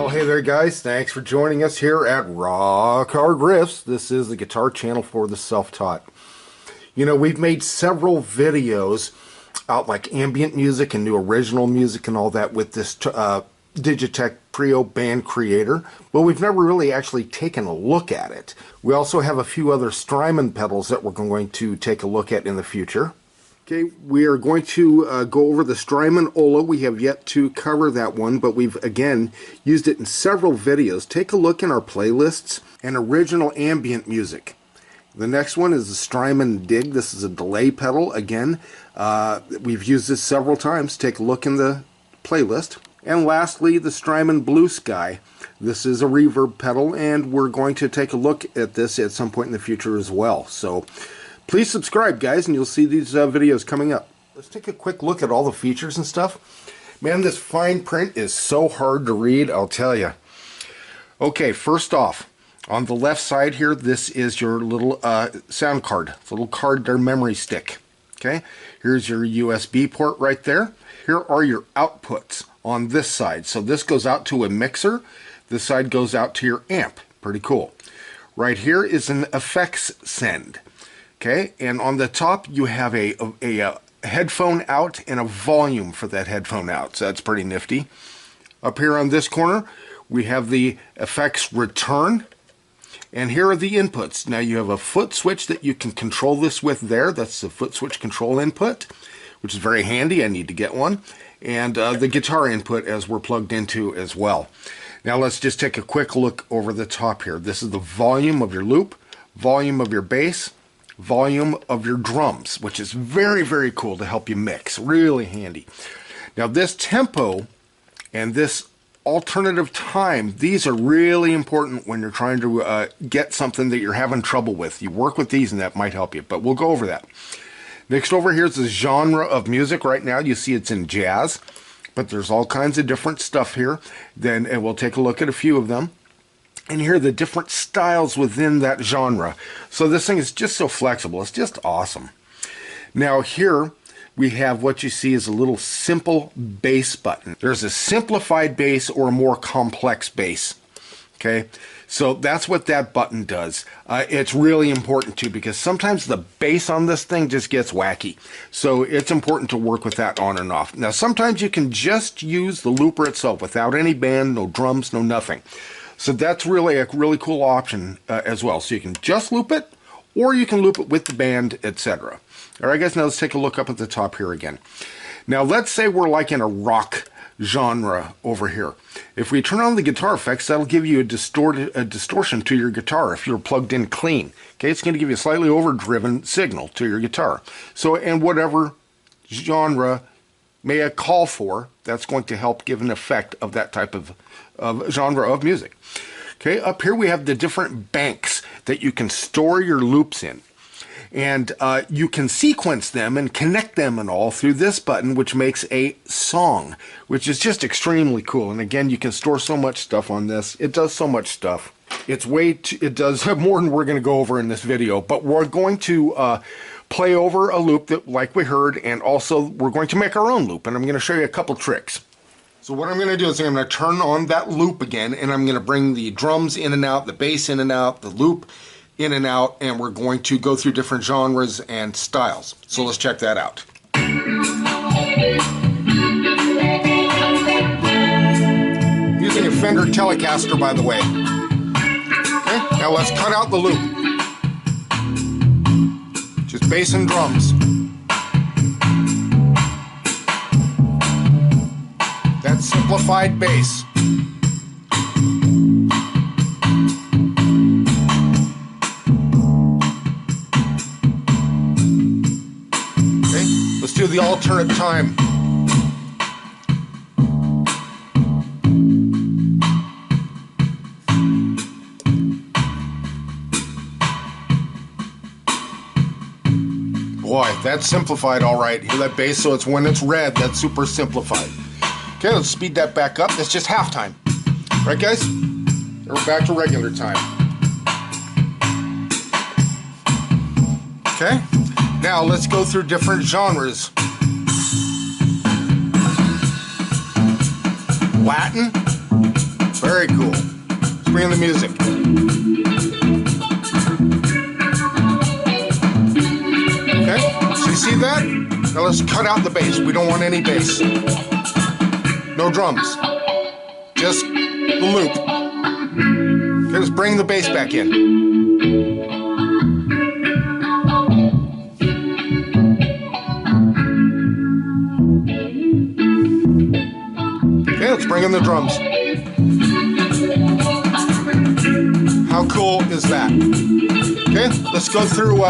Well, hey there guys, thanks for joining us here at Rock Hard Riffs. This is the guitar channel for the self-taught. You know, we've made several videos out like ambient music and new original music and all that with this DIGITECH Trio band creator, but we've never really actually taken a look at it. We also have a few other Strymon pedals that we're going to take a look at in the future. Okay, we are going to go over the Strymon Ola. We have yet to cover that one, but we've, again, used it in several videos. Take a look in our playlists and original ambient music. The next one is the Strymon Dig. This is a delay pedal. Again, we've used this several times. Take a look in the playlist. And lastly, the Strymon Bluesky. This is a reverb pedal, and we're going to take a look at this at some point in the future as well. So please subscribe, guys, and you'll see these videos coming up. Let's take a quick look at all the features and stuff. Man, this fine print is so hard to read, I'll tell you. Okay, first off, on the left side here, this is your little sound card. It's a little card there, memory stick. Okay, here's your USB port right there. Here are your outputs on this side. So this goes out to a mixer. This side goes out to your amp. Pretty cool. Right here is an effects send. Okay, and on the top you have a headphone out and a volume for that headphone out, so that's pretty nifty. Up here on this corner we have the effects return, and here are the inputs. Now you have a foot switch that you can control this with there. That's the foot switch control input, which is very handy. I need to get one. And the guitar input as we're plugged into as well. Now let's just take a quick look over the top here. This is the volume of your loop, volume of your bass, volume of your drums, which is very, very cool to help you mix. Really handy. Now this tempo and this alternative time, these are really important when you're trying to get something that you're having trouble with. You work with these and that might help you, but we'll go over that. Next over here is the genre of music. Right now you see it's in jazz, but there's all kinds of different stuff here. Then we'll take a look at a few of them. And here are the different styles within that genre. So this thing is just so flexible. It's just awesome. Now here we have what you see is a little simple bass button. There's a simplified bass or a more complex bass. Okay, so that's what that button does. It's really important too, because sometimes the bass on this thing just gets wacky. So it's important to work with that on and off. Now sometimes you can just use the looper itself without any band, no drums, no nothing. So that's really a really cool option as well. So you can just loop it, or you can loop it with the band, etc. All right, guys, now let's take a look up at the top here again. Now let's say we're like in a rock genre over here. If we turn on the guitar effects, that'll give you a distortion to your guitar if you're plugged in clean. Okay, it's going to give you a slightly overdriven signal to your guitar. So, and whatever genre may I call for, that's going to help give an effect of that type of genre of music. Okay, up here we have the different banks that you can store your loops in. And you can sequence them and connect them and all through this button, which makes a song, which is just extremely cool. And again, you can store so much stuff on this. It does so much stuff. It does more than we're going to go over in this video, but we're going to play over a loop that, like we heard, and also we're going to make our own loop, and I'm going to show you a couple tricks. So what I'm going to do is I'm going to turn on that loop again, and I'm going to bring the drums in and out, the bass in and out, the loop in and out, and we're going to go through different genres and styles. So let's check that out. Using a Fender Telecaster, by the way. Okay, now let's cut out the loop. Just bass and drums. That simplified bass. Let's do the alternate time. Boy, that's simplified all right. Hear that bass? So it's when it's red, that's super simplified. Okay, let's speed that back up. That's just halftime. Right, guys? We're back to regular time. Okay? Now let's go through different genres. Latin, Very cool. Let's bring in the music. Okay, so you see that? Now let's cut out the bass. We don't want any bass. No drums. Just the loop. Okay, let's bring the bass back in. Okay, let's bring in the drums. How cool is that? Okay, let's go through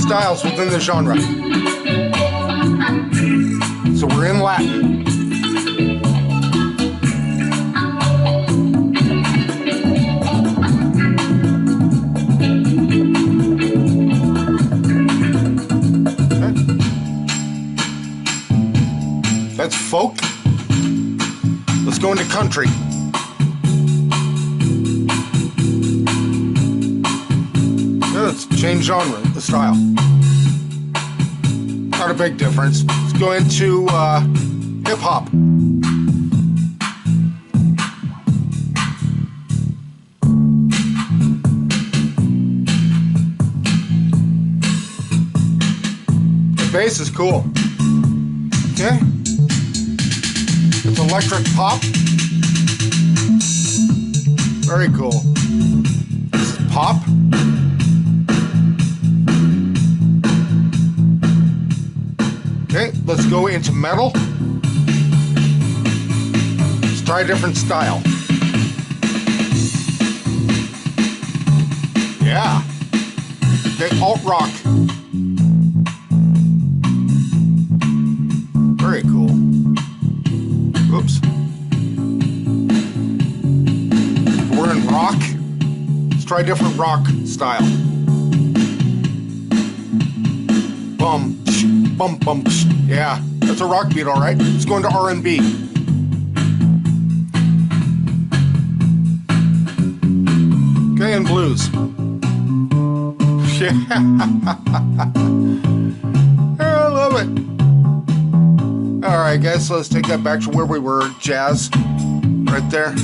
styles within the genre. So we're in Latin. Okay. That's folk. Let's go into country. Let's change genre, the style. Not a big difference. Let's go into hip-hop. The bass is cool. Okay. It's electric pop. Very cool. This is pop. Okay, let's go into metal. Let's try a different style. Yeah. Okay, alt rock. Very cool. Oops. We're in rock. Let's try a different rock style. Bum. Bum, bum, yeah, that's a rock beat, all right. Let's go into R&B. Okay, and blues. Yeah, I love it. All right, guys, so let's take that back to where we were. Jazz, right there.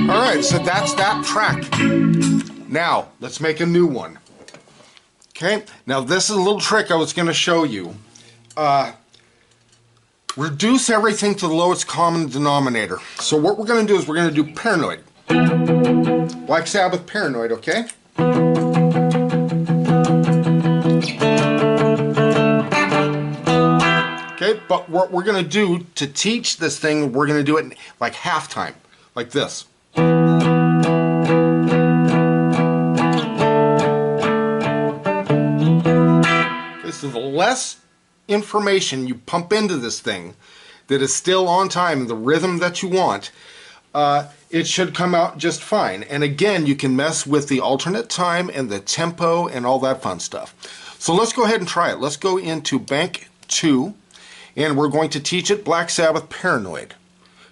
All right, so that's that track. Now, let's make a new one. Okay, now this is a little trick I was going to show you. Reduce everything to the lowest common denominator. So what we're going to do is we're going to do Paranoid. Black Sabbath Paranoid, okay? Okay, but what we're going to do to teach this thing, we're going to do it like halftime, like this. So the less information you pump into this thing that is still on time, the rhythm that you want, it should come out just fine. And again, you can mess with the alternate time and the tempo and all that fun stuff. So let's go ahead and try it. Let's go into Bank 2, and we're going to teach it Black Sabbath Paranoid.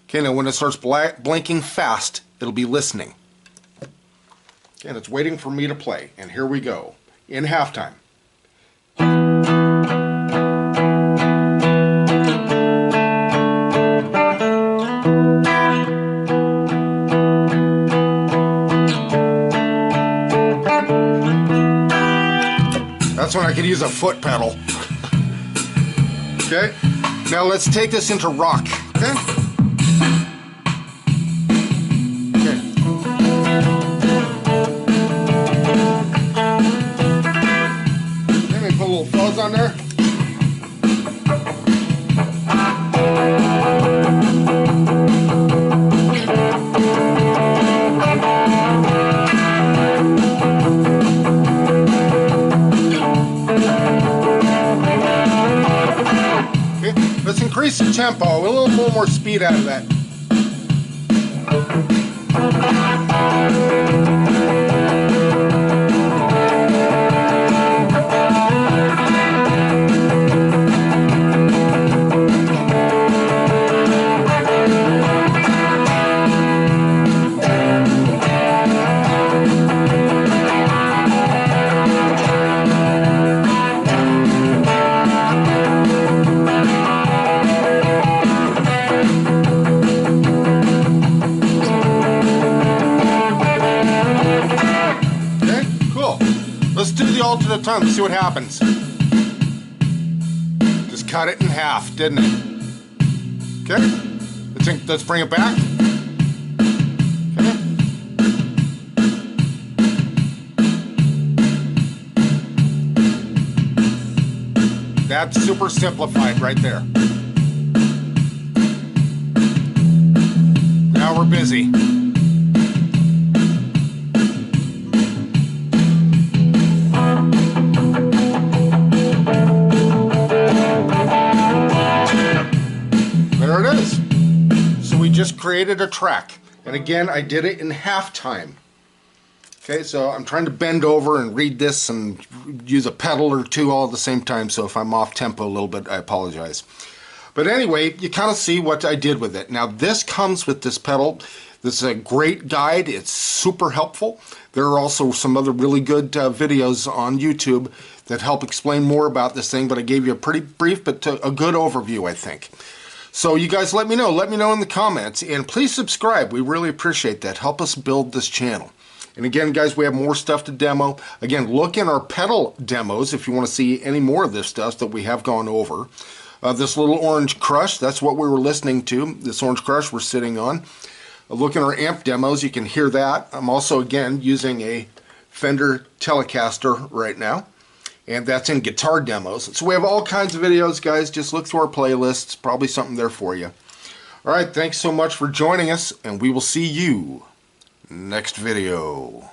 Okay, now when it starts blinking fast, it'll be listening. And it's waiting for me to play. And here we go, in halftime. That's when I could use a foot pedal. Okay, now let's take this into rock. Okay. Okay. Let me put a little fuzz on there. Let's increase the tempo, a little more speed out of that. time. Let's see what happens. Just cut it in half, didn't it? Okay. Let's bring it back. Okay. That's super simplified right there. Now we're busy. There it is. So we just created a track. And again, I did it in half time. Okay, so I'm trying to bend over and read this and use a pedal or two all at the same time, so if I'm off tempo a little bit, I apologize. But anyway, you kind of see what I did with it. Now this comes with this pedal. This is a great guide. It's super helpful. There are also some other really good videos on YouTube that help explain more about this thing, but I gave you a pretty brief but a good overview, I think. So you guys let me know. Let me know in the comments, and please subscribe. We really appreciate that. Help us build this channel. And again, guys, we have more stuff to demo. Again, look in our pedal demos if you want to see any more of this stuff that we have gone over. This little orange crush, that's what we were listening to. This orange crush we're sitting on. Look in our amp demos, you can hear that. I'm also, again, using a Fender Telecaster right now. And that's in guitar demos. So we have all kinds of videos, guys. Just look through our playlists. Probably something there for you. All right, thanks so much for joining us, and we will see you next video.